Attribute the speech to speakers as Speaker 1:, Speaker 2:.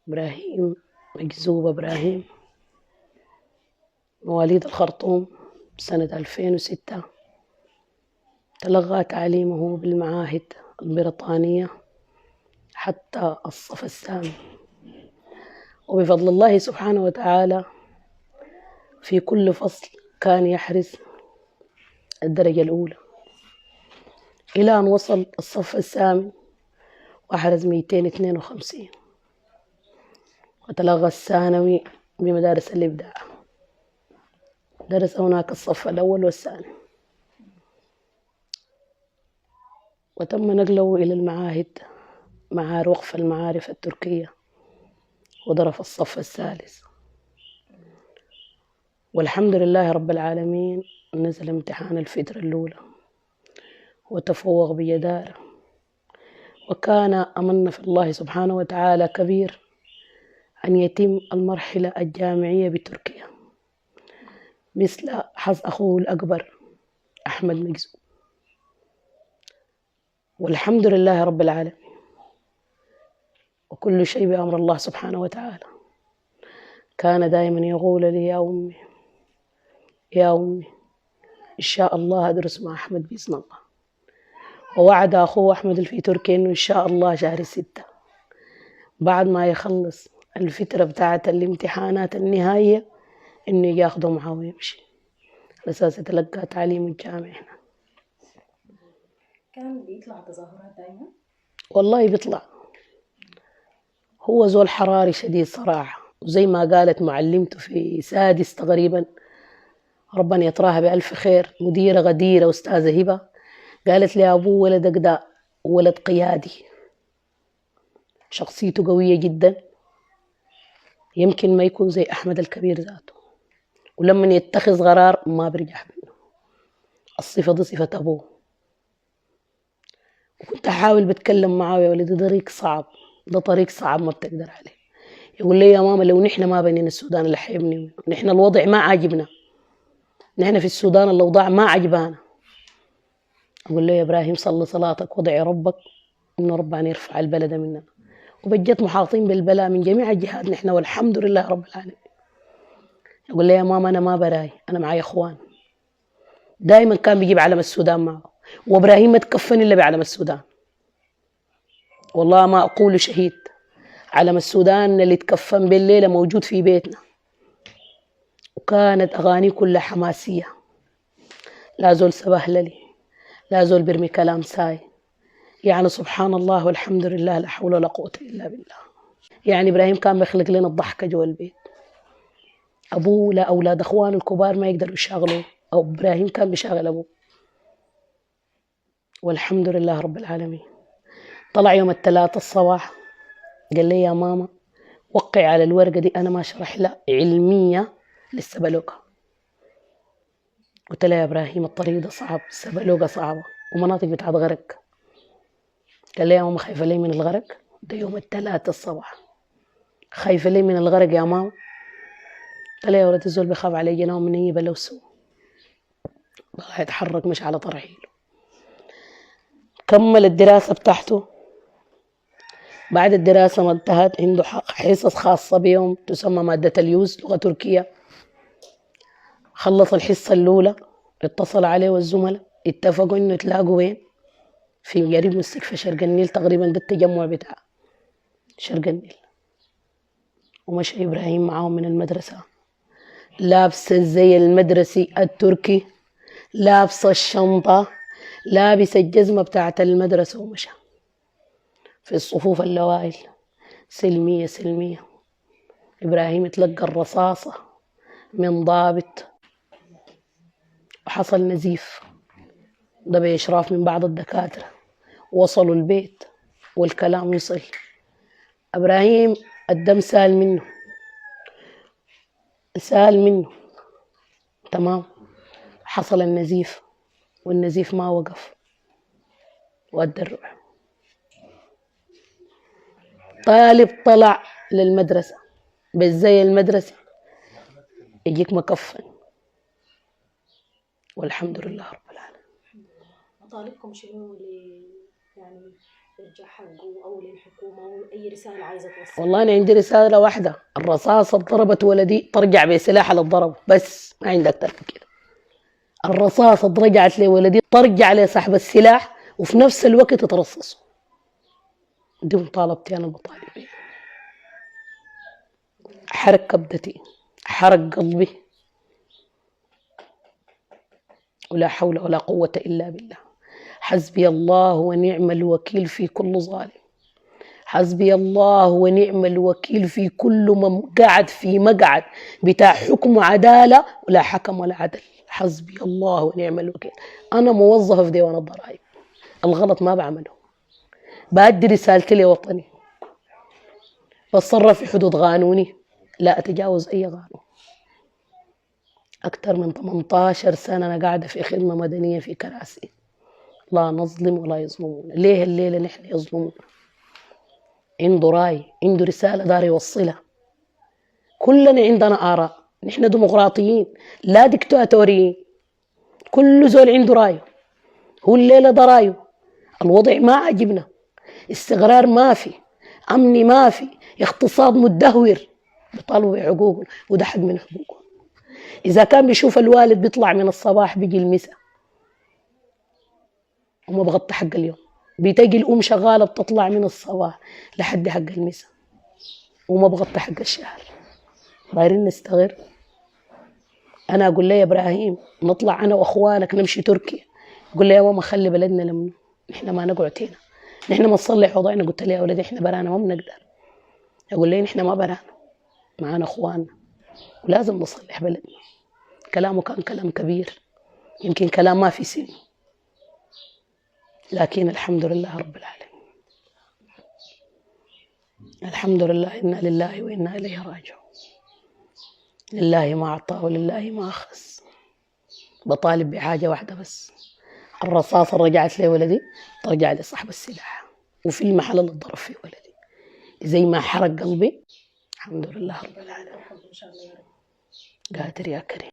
Speaker 1: إبراهيم مجذوب إبراهيم، مواليد الخرطوم سنة 2006. تلقى تعليمه بالمعاهد البريطانية حتى الصف الثامن، وبفضل الله سبحانه وتعالى في كل فصل كان يحرز الدرجة الأولى، إلى أن وصل الصف الثامن وأحرز 252، وتلقى الثانوي بمدارس الإبداع، درس هناك الصف الأول والثاني، وتم نقله إلى المعاهد مع وقف المعارف التركية، ودرس الصف الثالث، والحمد لله رب العالمين نزل امتحان الفترة الأولى وتفوق بجدارة، وكان أمن في الله سبحانه وتعالى كبير أن يتم المرحلة الجامعية بتركيا مثل حظ أخوه الأكبر أحمد مجذوب. والحمد لله رب العالمين، وكل شيء بأمر الله سبحانه وتعالى. كان دائما يقول لي يا أمي يا أمي إن شاء الله أدرس مع أحمد بإذن الله، ووعد أخوه أحمد في تركيا إنه إن شاء الله شهر 6 بعد ما يخلص الفترة بتاعة الامتحانات النهائية إنه يجي ياخده معاه ويمشي على أساس يتلقى تعليم الجامعي هنا.
Speaker 2: كان بيطلع تظاهرات دائما؟
Speaker 1: والله بيطلع، هو زول حراري شديد صراحة، وزي ما قالت معلمته في سادس تقريبا ربنا يطراها بألف خير، مديرة غديرة أستاذة هبة، قالت لي أبوه ولدك ده ولد قيادي، شخصيته قوية جدا، يمكن ما يكون زي أحمد الكبير ذاته، ولما يتخذ قرار ما برجع منه. الصفة دي صفة أبوه. وكنت أحاول بتكلم معاه يا ولدي ده طريق صعب، ده طريق صعب ما بتقدر عليه. يقول لي يا ماما لو نحن ما بنينا السودان اللي حيبني، نحن الوضع ما عاجبنا، نحن في السودان الأوضاع ما عجبانا. أقول له يا إبراهيم صلي صلاتك وادعي ربك إن ربنا يرفع البلد مننا، وبجت محاطين بالبلاء من جميع الجهات نحن والحمد لله رب العالمين. يقول لي يا ماما أنا ما براي، أنا معي أخوان. دائما كان بيجيب علم السودان معه، وإبراهيم ما تكفن إلا بعلم السودان، والله ما أقول شهيد، علم السودان اللي تكفن بالليلة موجود في بيتنا. وكانت أغاني كلها حماسية، لا زول سبهللي، لا زول برمي كلام ساي، يعني سبحان الله والحمد لله لا حول ولا قوة إلا بالله. يعني إبراهيم كان بيخلق لنا الضحكة جوا البيت، أبوه لا أولاد أخوانه الكبار ما يقدروا يشاغلوه، أو إبراهيم كان بيشاغل أبوه، والحمد لله رب العالمين. طلع يوم الثلاثاء الصباح قال لي يا ماما وقع على الورقة دي، أنا ما شرح لها علمية للسبلوكة. قلت له يا إبراهيم الطريق ده صعب، السبلوكة صعبة ومناطق بتاعت غرق. قال لي يا ماما خايفة لي من الغرق؟ ده يوم الثلاثاء الصباح، خايفة لي من الغرق يا ماما؟ قال لي يا ولد الزول بيخاف علي جناه من يجي بلوسه، بقى يتحرك مش على ترحيله. كمل الدراسة بتاعته، بعد الدراسة ما انتهت عنده حصص خاصة بيهم تسمى مادة اليوز لغة تركية. خلص الحصة الأولى، اتصل عليه والزملاء اتفقوا إنه يتلاقوا وين؟ في قريب مستشفى شرق النيل تقريبا، ده التجمع بتاع شرق النيل. ومشى إبراهيم معاهم من المدرسة لابس الزي المدرسي التركي، لابس الشنطة، لابس الجزمة بتاعت المدرسة، ومشى في الصفوف الأوائل سلمية سلمية. إبراهيم تلقى الرصاصة من ضابط وحصل نزيف، ده بإشراف من بعض الدكاترة، وصلوا البيت والكلام وصل. إبراهيم الدم سال منه سال منه تمام، حصل النزيف والنزيف ما وقف وأدى الروح. طالب طلع للمدرسة بالزي المدرسي يجيك مكفن، والحمد لله رب العالمين.
Speaker 2: مطالبكم شنو يعني يرجع حقه أو للحكومة أو أي رسالة عايزة توصل؟
Speaker 1: والله أنا عندي رسالة واحدة، الرصاصة ضربت ولدي ترجع بسلاح على الضرب، بس ما عندي أكتر من كده. الرصاصة رجعت لولدي ترجع لصاحب السلاح وفي نفس الوقت تترصصوا. دي مطالبتي أنا بطالب بيها. حرق كبدتي، حرق قلبي، ولا حول ولا قوة إلا بالله. حسبي الله ونعم الوكيل في كل ظالم، حسبي الله ونعم الوكيل في كل من قعد في مقعد بتاع حكم وعدالة ولا حكم ولا عدل. حسبي الله ونعم الوكيل. أنا موظفة في ديوان الضرائب، الغلط ما بعمله، بأدي رسالتي لوطني، بتصرف في حدود قانوني، لا أتجاوز أي قانون. أكثر من 18 سنة أنا قاعدة في خدمة مدنية في كراسي، لا نظلم ولا يظلمون. ليه الليلة نحن يظلمون؟ عنده راي، عنده رسالة دار يوصلها. كلنا عندنا آراء، نحن ديمقراطيين لا ديكتاتوريين، كل زول عنده رايه. هو الليلة ده رايه، الوضع ما عجبنا، استقرار ما في، أمني ما في، اقتصاد متدهور، بيطالبوا بحقوقهم وده حق من حقوقهم. إذا كان بيشوف الوالد بيطلع من الصباح بيجي المساء وما بغطي حق اليوم، بتجي الأم شغالة بتطلع من الصباح لحد حق المساء وما بغطي حق الشهر، دايرين نستغر. أنا أقول لي يا إبراهيم نطلع أنا وأخوانك نمشي تركيا، يقول لي يا ماما خلي بلدنا لمنه، نحن ما نقعد هنا، نحن ما نصلح وضعنا. قلت لي يا ولدي إحنا برانا ما بنقدر. يقول لي نحن ما برانا، معانا أخواننا ولازم نصلح بلدنا. كلامه كان كلام كبير، يمكن كلام ما في سن، لكن الحمد لله رب العالمين. الحمد لله، إنا لله وإنا إليه راجعون. لله ما أعطى ولله ما أخذ. بطالب بحاجة واحدة بس، الرصاصة رجعت لي ولدي ترجع لصاحب السلاح، وفي المحل اللي اتضرب فيه ولدي زي ما حرق قلبي. الحمد لله رب العالمين. قادر يا كريم.